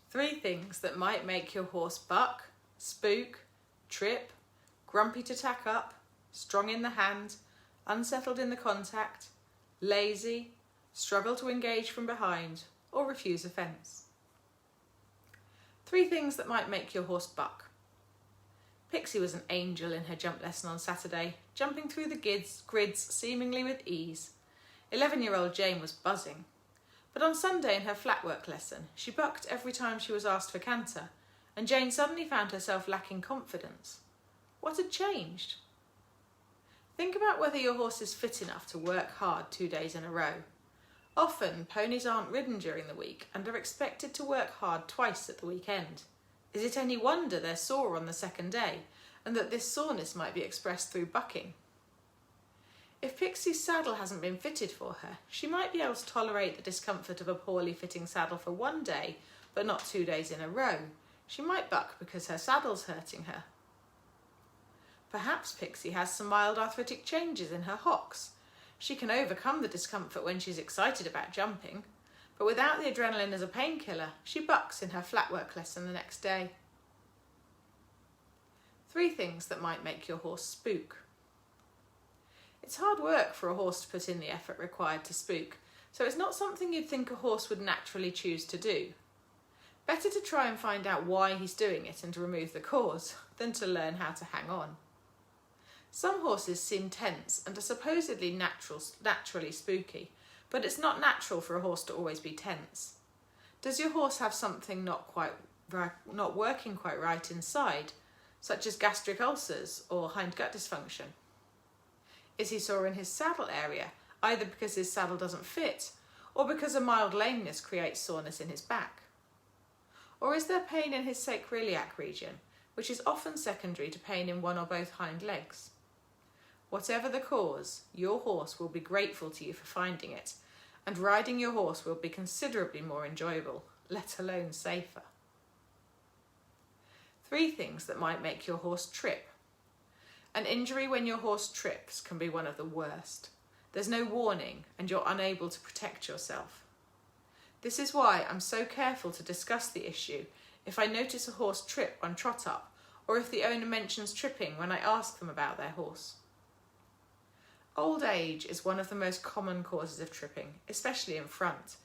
3 things that might make your horse buck, spook, trip, grumpy to tack up, strong in the hand, unsettled in the contact, lazy, struggle to engage from behind, or refuse a fence. 3 things that might make your horse buck. Pixie was an angel in her jump lesson on Saturday, jumping through the grids seemingly with ease. 11-year-old Jane was buzzing. But on Sunday in her flatwork lesson, she bucked every time she was asked for canter, and Jane suddenly found herself lacking confidence. What had changed? Think about whether your horse is fit enough to work hard 2 days in a row. Often, ponies aren't ridden during the week and are expected to work hard twice at the weekend. Is it any wonder they're sore on the second day, and that this soreness might be expressed through bucking? If Pixie's saddle hasn't been fitted for her, she might be able to tolerate the discomfort of a poorly fitting saddle for 1 day, but not 2 days in a row. She might buck because her saddle's hurting her. Perhaps Pixie has some mild arthritic changes in her hocks. She can overcome the discomfort when she's excited about jumping, but without the adrenaline as a painkiller, she bucks in her flatwork lesson the next day. 3 things that might make your horse spook. It's hard work for a horse to put in the effort required to spook, so it's not something you'd think a horse would naturally choose to do. Better to try and find out why he's doing it and to remove the cause, than to learn how to hang on. Some horses seem tense and are supposedly naturally spooky, but it's not natural for a horse to always be tense. Does your horse have something not working quite right inside, such as gastric ulcers or hindgut dysfunction? Is he sore in his saddle area, either because his saddle doesn't fit or because a mild lameness creates soreness in his back? Or is there pain in his sacroiliac region, which is often secondary to pain in one or both hind legs? Whatever the cause, your horse will be grateful to you for finding it, and riding your horse will be considerably more enjoyable, let alone safer. 3 things that might make your horse trip. An injury when your horse trips can be one of the worst. There's no warning and you're unable to protect yourself. This is why I'm so careful to discuss the issue if I notice a horse trip on trot up, or if the owner mentions tripping when I ask them about their horse. Old age is one of the most common causes of tripping, especially in front.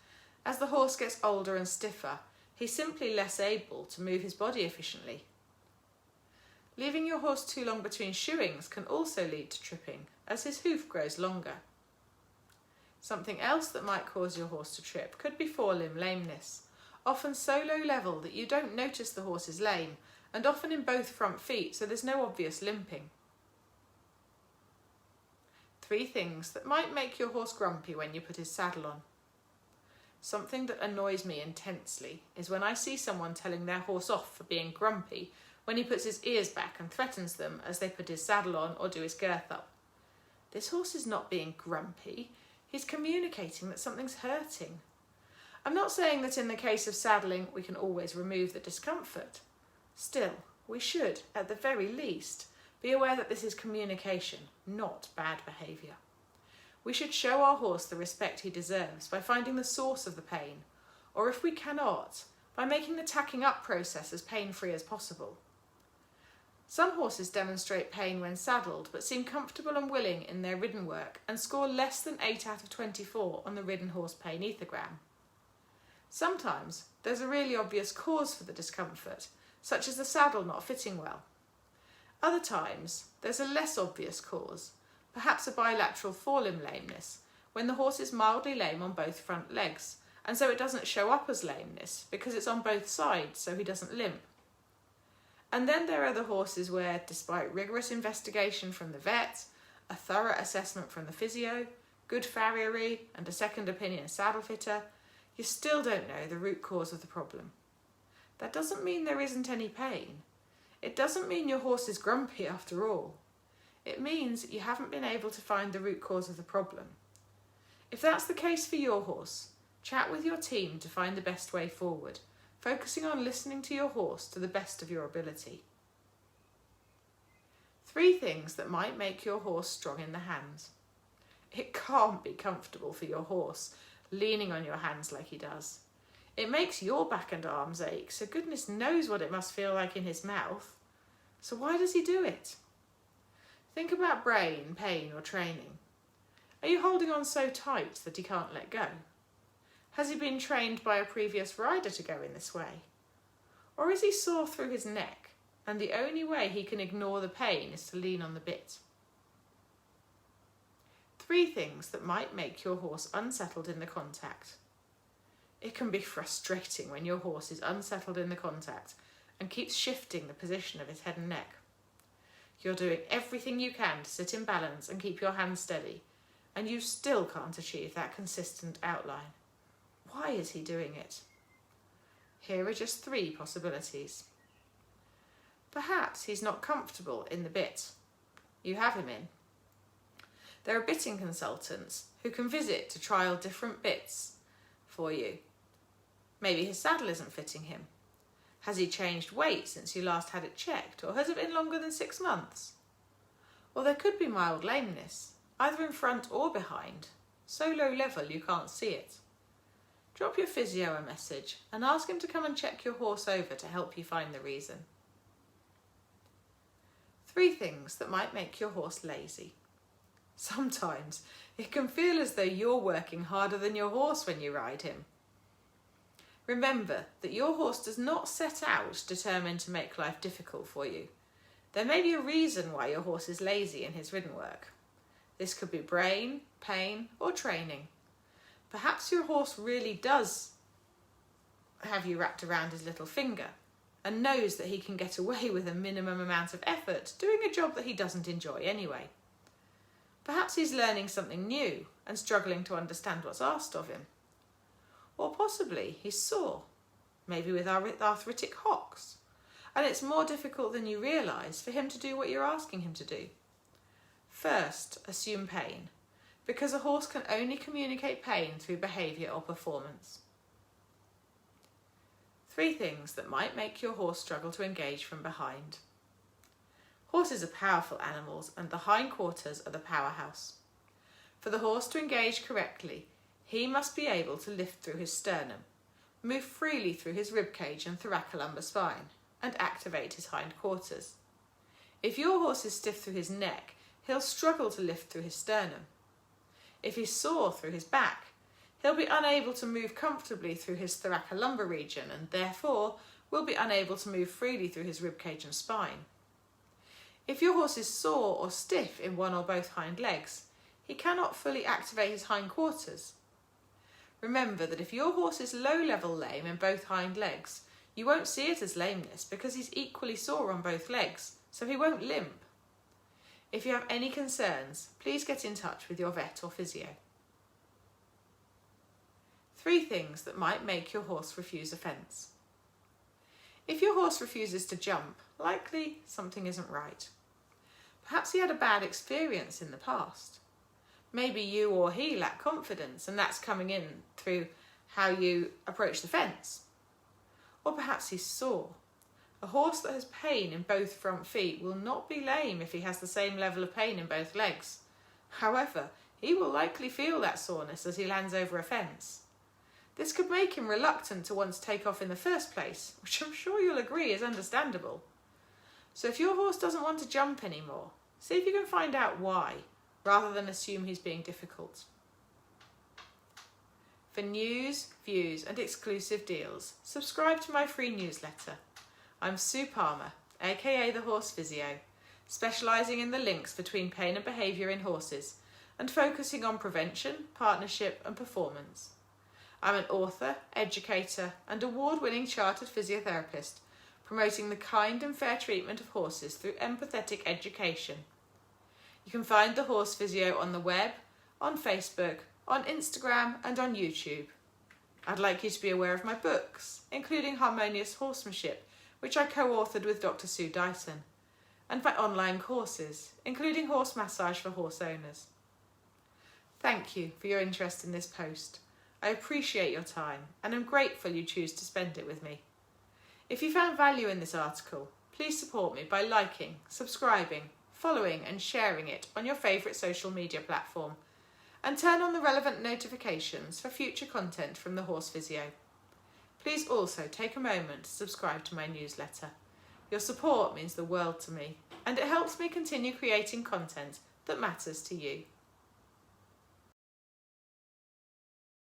As the horse gets older and stiffer, he's simply less able to move his body efficiently. Leaving your horse too long between shoeings can also lead to tripping, as his hoof grows longer. Something else that might cause your horse to trip could be forelimb lameness, often so low level that you don't notice the horse is lame, and often in both front feet, so there's no obvious limping. 3 things that might make your horse grumpy when you put his saddle on. Something that annoys me intensely is when I see someone telling their horse off for being grumpy when he puts his ears back and threatens them as they put his saddle on or do his girth up. This horse is not being grumpy, he's communicating that something's hurting. I'm not saying that in the case of saddling we can always remove the discomfort. Still, we should, at the very least, be aware that this is communication, not bad behaviour. We should show our horse the respect he deserves by finding the source of the pain, or if we cannot, by making the tacking up process as pain-free as possible. Some horses demonstrate pain when saddled, but seem comfortable and willing in their ridden work and score less than 8 out of 24 on the ridden horse pain ethogram. Sometimes there's a really obvious cause for the discomfort, such as the saddle not fitting well. Other times there's a less obvious cause, perhaps a bilateral forelimb lameness, when the horse is mildly lame on both front legs, and so it doesn't show up as lameness because it's on both sides, so he doesn't limp. And then there are the horses where, despite rigorous investigation from the vet, a thorough assessment from the physio, good farriery and a second opinion saddle fitter, you still don't know the root cause of the problem. That doesn't mean there isn't any pain. It doesn't mean your horse is grumpy after all. It means you haven't been able to find the root cause of the problem. If that's the case for your horse, chat with your team to find the best way forward, focusing on listening to your horse to the best of your ability. 3 things that might make your horse strong in the hands. It can't be comfortable for your horse leaning on your hands like he does. It makes your back and arms ache, so goodness knows what it must feel like in his mouth. So why does he do it? Think about brain, pain or training. Are you holding on so tight that he can't let go? Has he been trained by a previous rider to go in this way? Or is he sore through his neck and the only way he can ignore the pain is to lean on the bit? 3 things that might make your horse unsettled in the contact. It can be frustrating when your horse is unsettled in the contact and keeps shifting the position of his head and neck. You're doing everything you can to sit in balance and keep your hands steady, and you still can't achieve that consistent outline. Why is he doing it? Here are just 3 possibilities. Perhaps he's not comfortable in the bit you have him in. There are bitting consultants who can visit to trial different bits for you. Maybe his saddle isn't fitting him. Has he changed weight since you last had it checked, or has it been longer than 6 months? Or there could be mild lameness, either in front or behind, so low level you can't see it. Drop your physio a message and ask him to come and check your horse over to help you find the reason. 3 things that might make your horse lazy. Sometimes it can feel as though you're working harder than your horse when you ride him. Remember that your horse does not set out determined to make life difficult for you. There may be a reason why your horse is lazy in his ridden work. This could be brain, pain, or training. Perhaps your horse really does have you wrapped around his little finger and knows that he can get away with a minimum amount of effort doing a job that he doesn't enjoy anyway. Perhaps he's learning something new and struggling to understand what's asked of him. Or possibly he's sore, maybe with arthritic hocks, and it's more difficult than you realise for him to do what you're asking him to do. First, assume pain, because a horse can only communicate pain through behaviour or performance. 3 things that might make your horse struggle to engage from behind. Horses are powerful animals and the hindquarters are the powerhouse. For the horse to engage correctly, he must be able to lift through his sternum, move freely through his ribcage and thoracolumbar spine, and activate his hindquarters. If your horse is stiff through his neck, he'll struggle to lift through his sternum. If he's sore through his back, he'll be unable to move comfortably through his thoracolumbar region and therefore will be unable to move freely through his ribcage and spine. If your horse is sore or stiff in one or both hind legs, he cannot fully activate his hindquarters. Remember that if your horse is low-level lame in both hind legs, you won't see it as lameness because he's equally sore on both legs, so he won't limp. If you have any concerns, please get in touch with your vet or physio. 3 things that might make your horse refuse a fence. If your horse refuses to jump, likely something isn't right. Perhaps he had a bad experience in the past. Maybe you or he lack confidence and that's coming in through how you approach the fence. Or perhaps he's sore. A horse that has pain in both front feet will not be lame if he has the same level of pain in both legs. However, he will likely feel that soreness as he lands over a fence. This could make him reluctant to want to take off in the first place, which I'm sure you'll agree is understandable. So if your horse doesn't want to jump anymore, see if you can find out why, rather than assume he's being difficult. For news, views and exclusive deals, subscribe to my free newsletter. I'm Sue Palmer, aka the Horse Physio, specialising in the links between pain and behaviour in horses and focusing on prevention, partnership and performance. I'm an author, educator and award-winning Chartered Physiotherapist, promoting the kind and fair treatment of horses through empathetic education. You can find the Horse Physio on the web, on Facebook, on Instagram and on YouTube. I'd like you to be aware of my books, including Harmonious Horsemanship, which I co-authored with Dr. Sue Dyson, and my online courses, including horse massage for horse owners. Thank you for your interest in this post. I appreciate your time and am grateful you choose to spend it with me. If you found value in this article, please support me by liking, subscribing, following and sharing it on your favourite social media platform and turn on the relevant notifications for future content from the Horse Physio. Please also take a moment to subscribe to my newsletter. Your support means the world to me, and it helps me continue creating content that matters to you.